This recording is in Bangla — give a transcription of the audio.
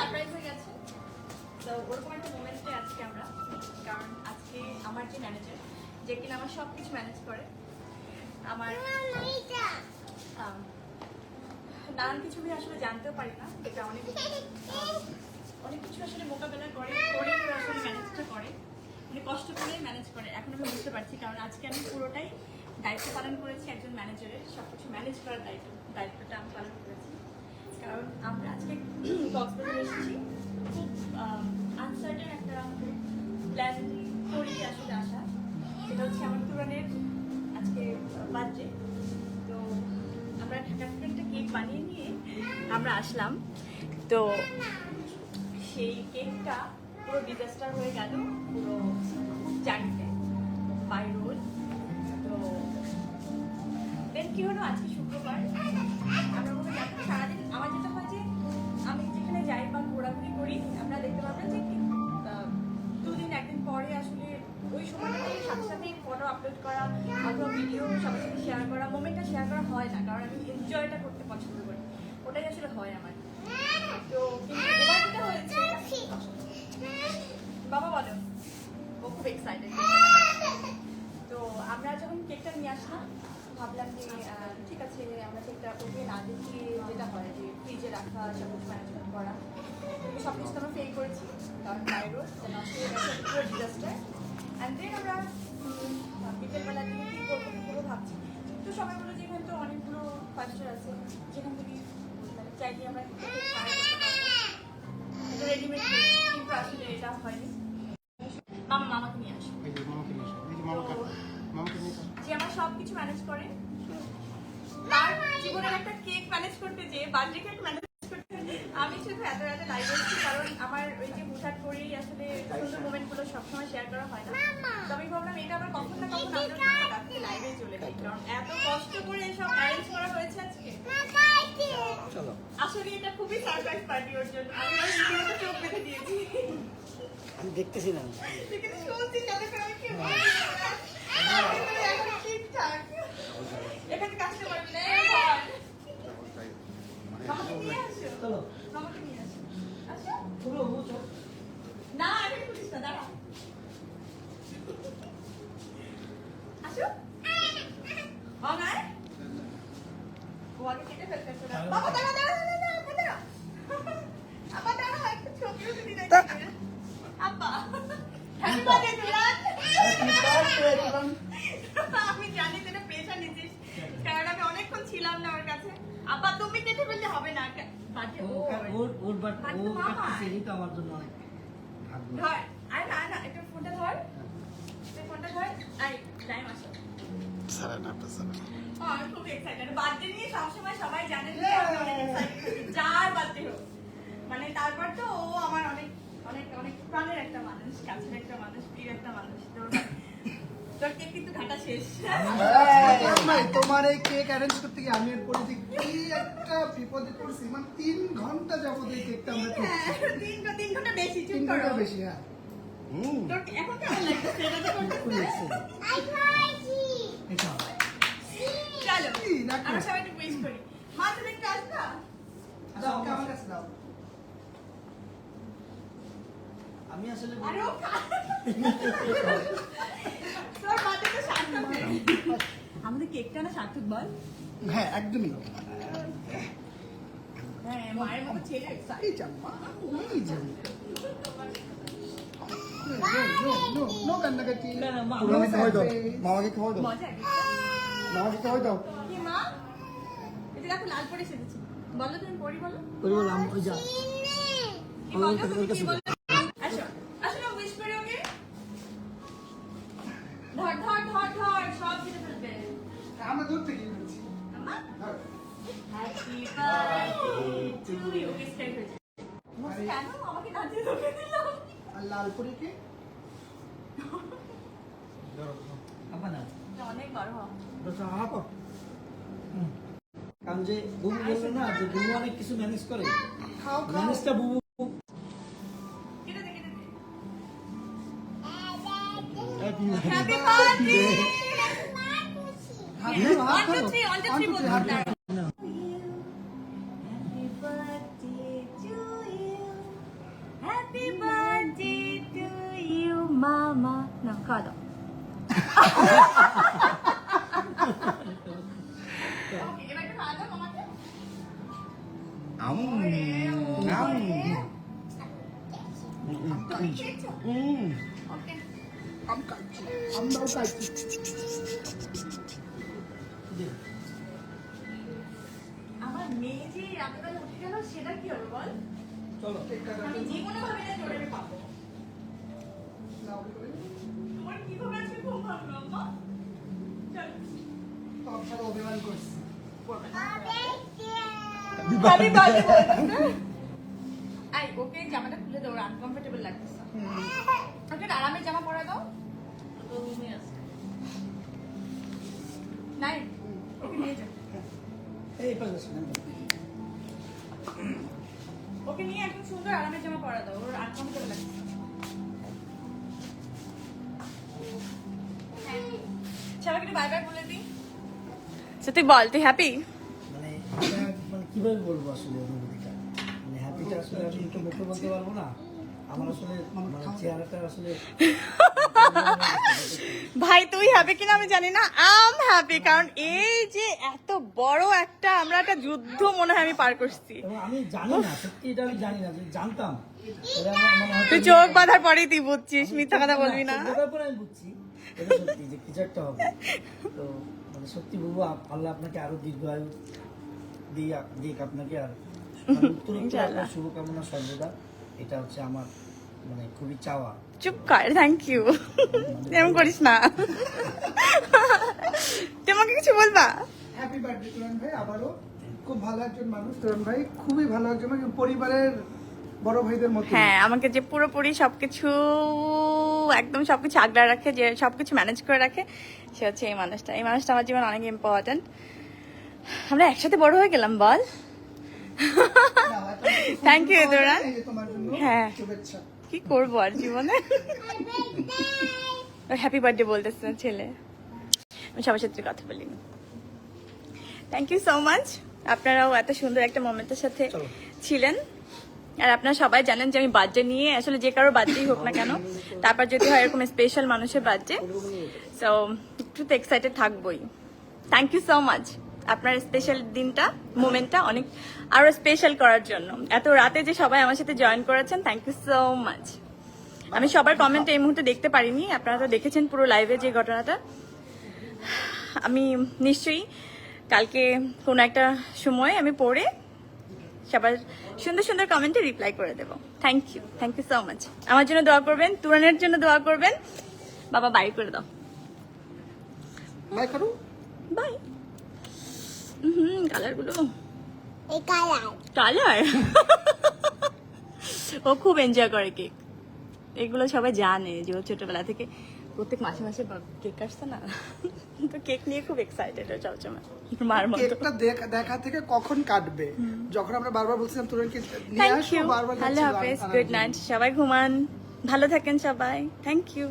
সারপ্রাইজ হয়ে গেছে। তো ওরকম একটা মোমেন্টে আজকে আমরা, কারণ আজকে আমার যে ম্যানেজার, যে কিনা আমার সব কিছু ম্যানেজ করে, আমার নানান কিছু আমি আসলে জানতেও পারি না, এটা অনেক কিছু আসলে মোকাবেলা করে আসলে ম্যানেজটা করে, মানে কষ্ট করে ম্যানেজ করে। এখন আমি বুঝতে পারছি, কারণ আজকে আমি পুরোটাই দায়িত্ব পালন করেছি একজন ম্যানেজারের, সব কিছু ম্যানেজ করার দায়িত্বটা আমি পালন করেছি। কারণ আমরা আজকে কক্সবাজারে এসেছি খুব আনসার্টেন একটা প্ল্যান করি আসলে আসা, সেটা হচ্ছে আমার তুরানের আজকে বার্থডে। তো আমরা ঢাকা থেকে একটা কেক বানিয়ে নিয়ে আমরা আসলাম। তো সেই কেকটা পুরো ডিজাস্টার হয়ে গেল পুরো জার্নিতে বাই রোড। তো দেন কি হলো, আজকে শুক্রবার আমরা মনে হয় সারাদিন আমার যেটা হয় যে আমি যেখানে যাই বা ঘোরাঘুরি করি, আমরা দেখতে পাবেন যে দুদিন একদিন পরে আসলে ওই সময়টা সাথে সাথে ফটো আপলোড করা অথবা ভিডিও সবার সাথে শেয়ার করা, মোমেন্টটা শেয়ার করা হয় না, কারণ আমি এনজয়টা করতে পছন্দ করি, ওটাই আসলে হয় আমার। তো কিন্তু এবার যেটা হয়েছে, বাবা বলো, ও খুব এক্সাইটেড। তো আমরা যখন কেকটা নিয়ে আসলাম ভাবলাম যে ঠিক আছে আমরা কেকটা ওকে না দেখিয়ে, যেটা হয় যে ফ্রিজে রাখা, সব কিছু ম্যানেজমেন্ট করা, সব কিছু আমরা ফেল করেছি, কারণ বাইরে নষ্ট হয়ে গেছে পুরো ডিজাস্টার। অ্যান্ড দেন আমরা বিকেলবেলার দিকে কী করবো পুরো ভাবছি। তো সবাই বলো যে এখানে তো অনেকগুলো 5 স্টার আছে, যেখান থেকে মানে চাইলে আমরা ট্রাই করতে পারবো, এটা রেডিমেড, কিন্তু আসলে এটা হয়নি। মামাকে নিয়ে আসো, যে আমার সব কিছু ম্যানেজ করে, তার জীবনের একটা কেক ম্যানেজ করতে, যে বার্থডে কেক ম্যানেজ করতে আমি শুধু এত লাইভ এসেছি, কারণ আমার ওই যে হুটহাট করেই আসলে সুন্দর মোমেন্টগুলো সবসময় শেয়ার করা হয় না। তো আমি ভাবলাম এটা আবার কখন না কখন আমরা লাইভে চলে যাই, কারণ এত কষ্ট করে এসব অ্যারেঞ্জ করা হয়েছে আজকে। আসলে এটা খুবই সারপ্রাইজ পার্টি ওর জন্য, আমি রীতিমতো চোখ বেঁধে দিয়েছি। আমি দেখতেছি না, কিন্তু শুনছি যাতে করে আমি কি ঠিকঠাক এখানে কাজটা পারবি না। মামাকে নিয়ে আসো, চলো মামাকে নিয়ে আসো, আসো না, আমি খুঁজিস না, দাঁড়া, আসো মামায় ও আগে কেটে ফেলতে। বাবা দাঁড়া দাঁড়া দাঁড়া দাঁড়া, আপা দাঁড়া, একটু ছবি উঠে দিতে আপা। Happy birthday Turan. আমি জানি তুই প্রেশার নিছিস, কারণ আমি অনেকক্ষণ ছিলাম না ওর কাছে। আপা তুমি কেটে ফেললে হবে না, ওর কাটতেছে, এটা আমার জন্য অনেক ভাগ্য। ধর, আয় না না, একটু ফোনটা ধর, ফোনটা ধর, আই টাইম আসো। আমি খুব এক্সাইটেড, বার্থডে নিয়ে সবসময় সবাই জানে যে আমি অনেক এক্সাইটেড, যার বার্থডে হোক, মানে তারপর তো ও আমার অনেক অনেক অনেক প্রাণের একটা মানুষ, কাছের একটা মানুষ, প্রিয় একটা মানুষ। তোর কেক কিন্তু ঘাটা শেষ। তোমার এই কেক অ্যারেঞ্জ করতে গিয়ে আমি এরপরে যে কি একটা বিপদে পড়ছি, মানে 3 ঘন্টা যাবত এই কেকটা আমরা করছি। 3 ঘন্টা বেশি, 3 ঘন্টা বেশি, হ্যাঁ। তোর এখন কেমন লাগছে এটা তো করতেছিস? চলো আমরা সবাই একটু উইশ করি। মা তুমি একটু আসবা, দাও আমার কাছে দাও। আমি আসলে আরে ও তোর বার্থডে তো সার্থক। আমাদের কেকটা না সার্থক বল। হ্যাঁ একদমই। হ্যাঁ মায়ের মতো ছেলে এই জাম্মা এই জাম্মা নো কান্নাকাটি। মামাকে খাওয়াই দাও, মামাকে খাওয়াই দাও, মজা মামাকে খাওয়াই দাও। কি মা, এটা দেখো লাল পরে সেজেছে, বলো তুমি পরি বলো। পরি বললাম ওই যা কি বলো তুমি, কি বলো? আসো আসো না, উইশ করে ওকে। ধর ধর ধর ধর, সব কেটে ফেলবে। আমরা দূর থেকে বলছি। আম্মা হ্যাপি বার্থডে টু ইউ, কিসটা হয়েছে কেন আমাকে নাচিয়ে ধরে দিলাম। আর লাল পরি কে? আপা না অনেক বড় হ, আপা, কারণ যে বুবু বললো না যে বুবু অনেক কিছু ম্যানেজ করে, খাও খাও। ম্যানেজটা বুবু। কেটে দে কেটে দে। Happy happy birthday. হাত 1 2 3 1 2 3 বল। না Happy birthday to you. Okay, এবার একটু খাওয়া দাও মামাকে। তুমি খেয়েছো? Okay. আম খাচ্ছি, আমরাও খাচ্ছি। আমার মেয়ে যে রাতেবেলা উঠে গেল সেটা কি হবে বল? চলো কেকটা আমি কাটি। জীবনে ভাবি না জোরে আমি পাবো। নাও করে। তোমার কি হবে আজকে ঘুম ভাঙলো আম্মা? চল। তোর সাথে অভিমান করছি। Happy birthday বলতেছে। আই ওকে জামাটা খুলে দাও, আনকমফোর্টেবল লাগতেছে। ওকে আরামের জামা পরা দাও। তো ঘুমিয়ে আছে। নাই ওকে নিয়ে যাও। এই পাশে শুনেন। ওকে নিয়ে একদম সুন্দর আরামের জামা পরা দাও, ওর আনকমফোর্টেবল লাগছে। সবাইকে একটু বাই বাই বলে দিই। তুই বল তুই হ্যাপি? মানে এটা মানে কিভাবে বলবো আসলে অনুভূতিটা, মানে হ্যাপিটা আসলে আমি একটু মুখে বলতে পারবো না। আমার আসলে মানে চেহারাটা আসলে ভাই তুই হ্যাপি কিনা আমি জানি না, আম হ্যাপি, কারণ এই যে এত বড় একটা আমরা একটা যুদ্ধ মনে হয় আমি পার করছি। এবং আমি জানি না, সত্যি এটা আমি জানি না, যে জানতাম তবে আমার মানে হয়তো তুই চোখ বাঁধার পরেই তুই বুঝছিস, মিথ্যা কথা বলবি না। চোখ বাঁধার পরে আমি বুঝছি এটা সত্যি যে কিছু একটা হবে। তো মানে সত্যি বলবো আল্লাহ আপনাকে আরো দীর্ঘায়ু দিক আপনাকে, আর মানে উত্তরোত্তর আপনার শুভকামনা সর্বদা, এটা হচ্ছে আমার মানে খুবই চাওয়া। চুপ কর, থ্যাংক ইউ, এরকম করিস না। তোমাকে কিছু বলবা? হ্যাপি বার্থডে তুরন ভাই, আবারও খুব ভালো একজন মানুষ তুরন ভাই, খুবই ভালো একজন মানুষ, পরিবারের বড় ভাইদের মতো। হ্যাঁ, আমাকে যে পুরোপুরি সবকিছু একদম সবকিছু আগলা রাখে, যে সবকিছু ম্যানেজ করে রাখে, সে হচ্ছে এই মানুষটা। এই মানুষটা আমার জীবনে অনেক ইম্পর্টেন্ট। আমরা একসাথে বড় হয়ে গেলাম বল। Thank you, Turan. তোমার জন্য হ্যাঁ। শুভেচ্ছা। কি করবো আর জীবনে। হ্যাপি বার্থডে বলতেছে ছেলে, আমি সবার সাথে কথা বলিনি। থ্যাংক ইউ সো মাচ, আপনারাও এত সুন্দর একটা মোমেন্টের সাথে ছিলেন। আর আপনারা সবাই জানেন যে আমি বার্থডে নিয়ে আসলে যে কারোর বার্থডেই হোক না কেন, তারপর যদি হয় এরকম স্পেশাল মানুষের বার্থডে, সো একটু তো এক্সাইটেড থাকবোই। থ্যাংক ইউ সো মাচ আপনার স্পেশাল দিনটা, মোমেন্টটা অনেক আরো স্পেশাল করার জন্য। এত রাতে যে সবাই আমার সাথে জয়েন করেছেন, থ্যাংক ইউ সো মাচ। আমি সবার কমেন্ট এই মুহূর্তে দেখতে পারিনি, আপনারা তো দেখেছেন পুরো লাইভে যে ঘটনাটা। আমি নিশ্চয়ই কালকে কোনো একটা সময় আমি পড়ে সবার সুন্দর সুন্দর কমেন্টে রিপ্লাই করে দেবো। Thank you so much. আমার জন্য দোয়া করবেন, তুরানের জন্য দোয়া করবেন। বাবা বাই করে দাও, বাই করো। বাই। কালার গুলো, এই কালার কালার ও খুব এনজয় করে কেক, এগুলো সবাই জানে যে ও ছোটবেলা থেকে প্রত্যেক মাসে মাসে কেক আসছে না, তো কেক নিয়ে খুব এক্সাইটেড ও সবসময় মার মতো। কেকটা দেখা থেকে কখন কাটবে, যখন আমরা বারবার বলছিলাম তুরনকে নিয়ে থ্যাংক আসো, ইউ, বারবার আল্লাহ যাচ্ছিল, হাফেজ, আর গুড নাইট, সবাই ঘুমান, ভালো থাকেন সবাই, থ্যাংক ইউ।